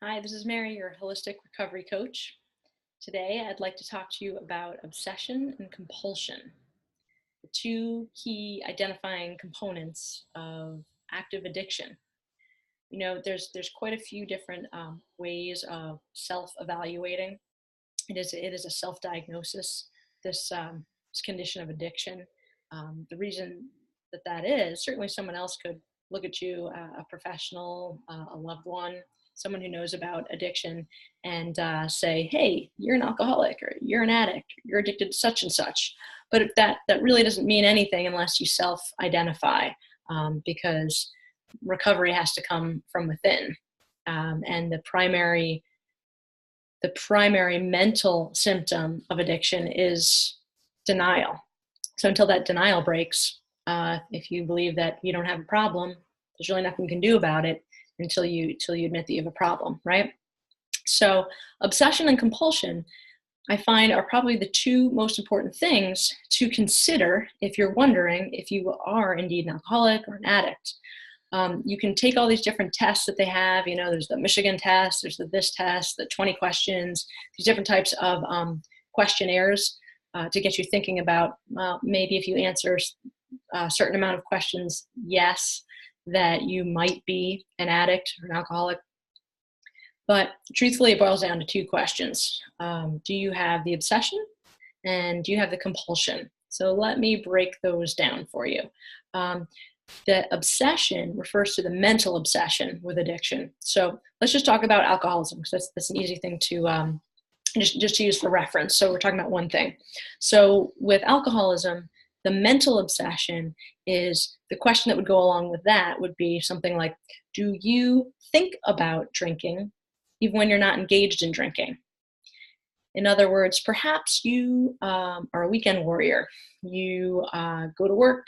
Hi, this is Mary, your holistic recovery coach. Today, I'd like to talk to you about obsession and compulsion, the two key identifying components of active addiction. There's quite a few different ways of self-evaluating. It is a self-diagnosis. This condition of addiction. The reason that is certainly someone else could look at you, a professional, a loved one, someone who knows about addiction, and say, "Hey, you're an alcoholic, or you're an addict, or you're addicted to such and such." But that really doesn't mean anything unless you self-identify, because recovery has to come from within, and the primary mental symptom of addiction is denial. So until that denial breaks, if you believe that you don't have a problem, there's really nothing you can do about it until you admit that you have a problem, right? So obsession and compulsion, I find, are probably the two most important things to consider if you're wondering if you are indeed an alcoholic or an addict. You can take all these different tests that they have. There's the Michigan test, there's this test, the 20 questions, these different types of questionnaires to get you thinking about, maybe if you answer a certain amount of questions, yes, that you might be an addict or an alcoholic. But truthfully, it boils down to two questions. Do you have the obsession, and do you have the compulsion? So let me break those down for you. The obsession refers to the mental obsession with addiction. So let's just talk about alcoholism, because that's an easy thing to just to use for reference. So we're talking about one thing. So with alcoholism, the mental obsession is the question that would go along with that would be something like, do you think about drinking even when you're not engaged in drinking? In other words, perhaps you are a weekend warrior. You go to work,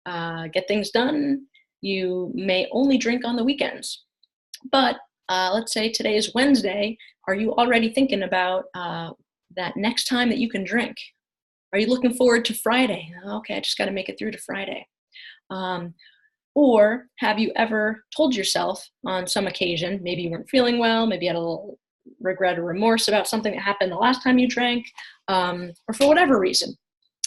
get things done. You may only drink on the weekends. But let's say today is Wednesday. Are you already thinking about that next time that you can drink? Are you looking forward to Friday? Okay, I just got to make it through to Friday. Or have you ever told yourself on some occasion, maybe you weren't feeling well, maybe you had a little regret or remorse about something that happened the last time you drank, or for whatever reason,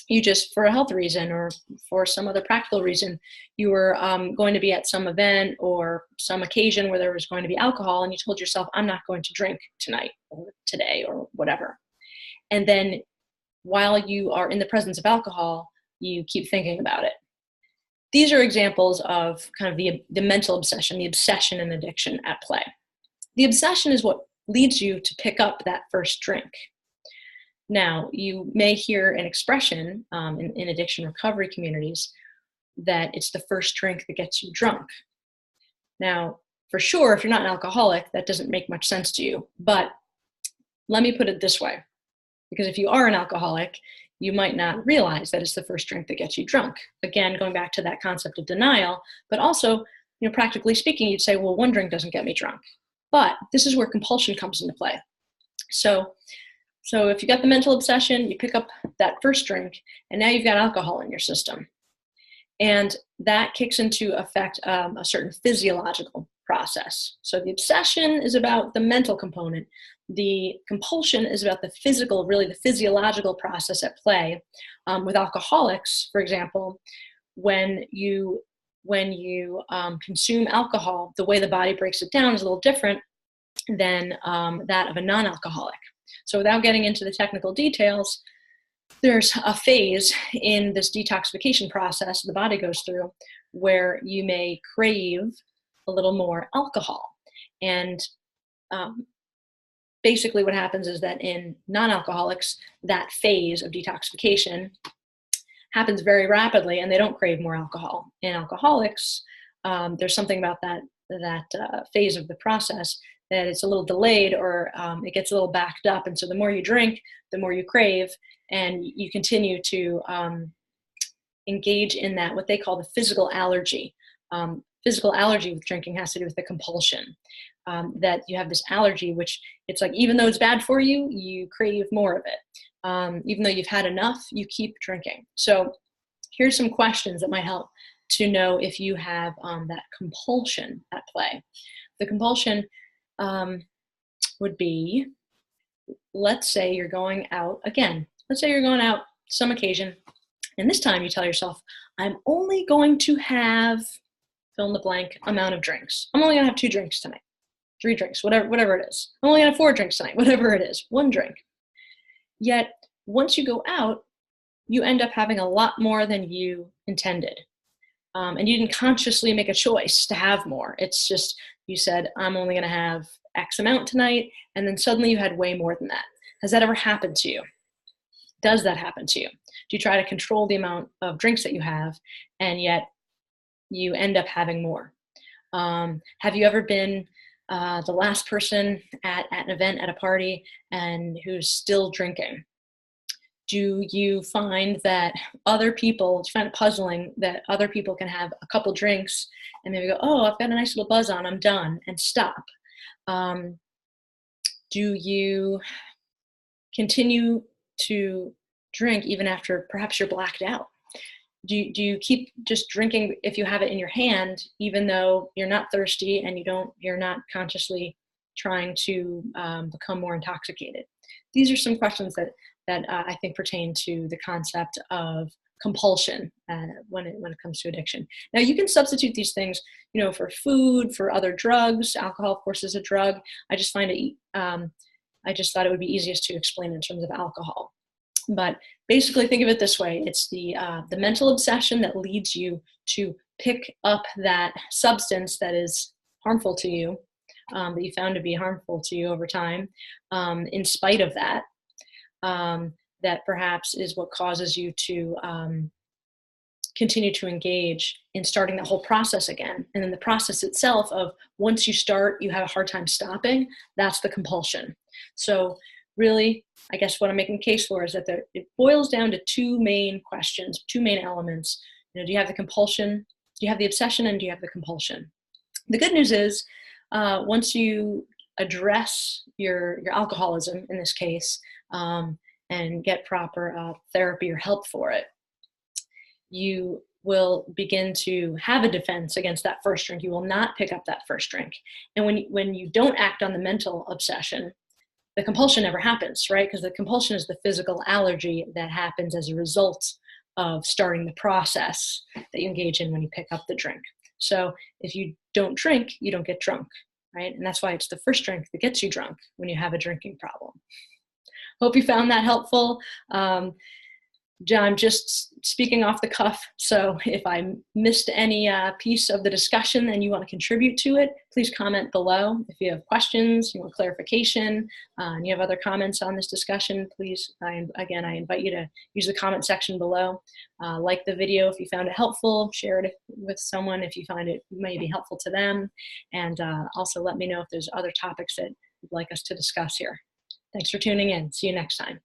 you just, for a health reason or for some other practical reason, you were going to be at some event or some occasion where there was going to be alcohol, and you told yourself, I'm not going to drink tonight or today or whatever. And then while you are in the presence of alcohol, you keep thinking about it. These are examples of kind of the mental obsession, the obsession and addiction at play. The obsession is what leads you to pick up that first drink. Now, you may hear an expression in addiction recovery communities that it's the first drink that gets you drunk. Now, for sure, if you're not an alcoholic, that doesn't make much sense to you. But let me put it this way, because if you are an alcoholic, you might not realize that it's the first drink that gets you drunk. Again, going back to that concept of denial, but also, practically speaking, you'd say, well, one drink doesn't get me drunk. But this is where compulsion comes into play. So if you got the mental obsession, you pick up that first drink, and now you've got alcohol in your system. And that kicks into effect a certain physiological process. So the obsession is about the mental component. The compulsion is about the physical, really the physiological process at play. With alcoholics, for example, when you consume alcohol, the way the body breaks it down is a little different than that of a non-alcoholic. So without getting into the technical details, there's a phase in this detoxification process the body goes through where you may crave a little more alcohol. And basically what happens is that in non-alcoholics, that phase of detoxification happens very rapidly and they don't crave more alcohol. In alcoholics, there's something about that phase of the process that it's a little delayed, or it gets a little backed up. And so the more you drink, the more you crave, and you continue to engage in that, what they call the physical allergy. Physical allergy with drinking has to do with the compulsion, that you have this allergy, which it's like, even though it's bad for you, you crave more of it. Even though you've had enough, you keep drinking. So here's some questions that might help to know if you have that compulsion at play. The compulsion would be, let's say you're going out again. Let's say you're going out some occasion, and this time you tell yourself, I'm only going to have fill in the blank amount of drinks. I'm only going to have 2 drinks tonight, 3 drinks, whatever it is. I'm only going to have 4 drinks tonight, whatever it is, 1 drink. Yet once you go out, you end up having a lot more than you intended. And you didn't consciously make a choice to have more. It's just, you said, I'm only going to have X amount tonight, and then suddenly you had way more than that. Has that ever happened to you? Does that happen to you? Do you try to control the amount of drinks that you have, and yet you end up having more? Have you ever been the last person at an event, at a party, and who's still drinking? Do you find that other people, do you find it puzzling that other people can have a couple drinks and maybe go, oh, I've got a nice little buzz on, I'm done, and stop? Do you continue to drink even after perhaps you're blacked out? Do you keep just drinking if you have it in your hand, even though you're not thirsty and you're not consciously trying to become more intoxicated? These are some questions that I think pertain to the concept of compulsion when it comes to addiction. Now, you can substitute these things, for food, for other drugs. Alcohol, of course, is a drug. I just thought it would be easiest to explain in terms of alcohol. But basically, think of it this way: it's the mental obsession that leads you to pick up that substance that is harmful to you, that you found to be harmful to you over time, in spite of that. That perhaps is what causes you to continue to engage in starting that whole process again. And then the process itself of once you start, you have a hard time stopping. That's the compulsion. So really, I guess what I'm making a case for is that it boils down to 2 main questions, 2 main elements. Do you have the compulsion? Do you have the obsession? And do you have the compulsion? The good news is once you address your alcoholism in this case, and get proper therapy or help for it, you will begin to have a defense against that first drink. You will not pick up that first drink. And when you don't act on the mental obsession, the compulsion never happens, right? Because the compulsion is the physical allergy that happens as a result of starting the process that you engage in when you pick up the drink. So if you don't drink, you don't get drunk, right? And that's why it's the first drink that gets you drunk when you have a drinking problem. Hope you found that helpful. John, I'm just speaking off the cuff, so if I missed any piece of the discussion and you want to contribute to it, please comment below. If you have questions, you want clarification, and you have other comments on this discussion, please, I invite you to use the comment section below. Like the video if you found it helpful, share it with someone if you find it may be helpful to them, and also let me know if there's other topics that you'd like us to discuss here. Thanks for tuning in. See you next time.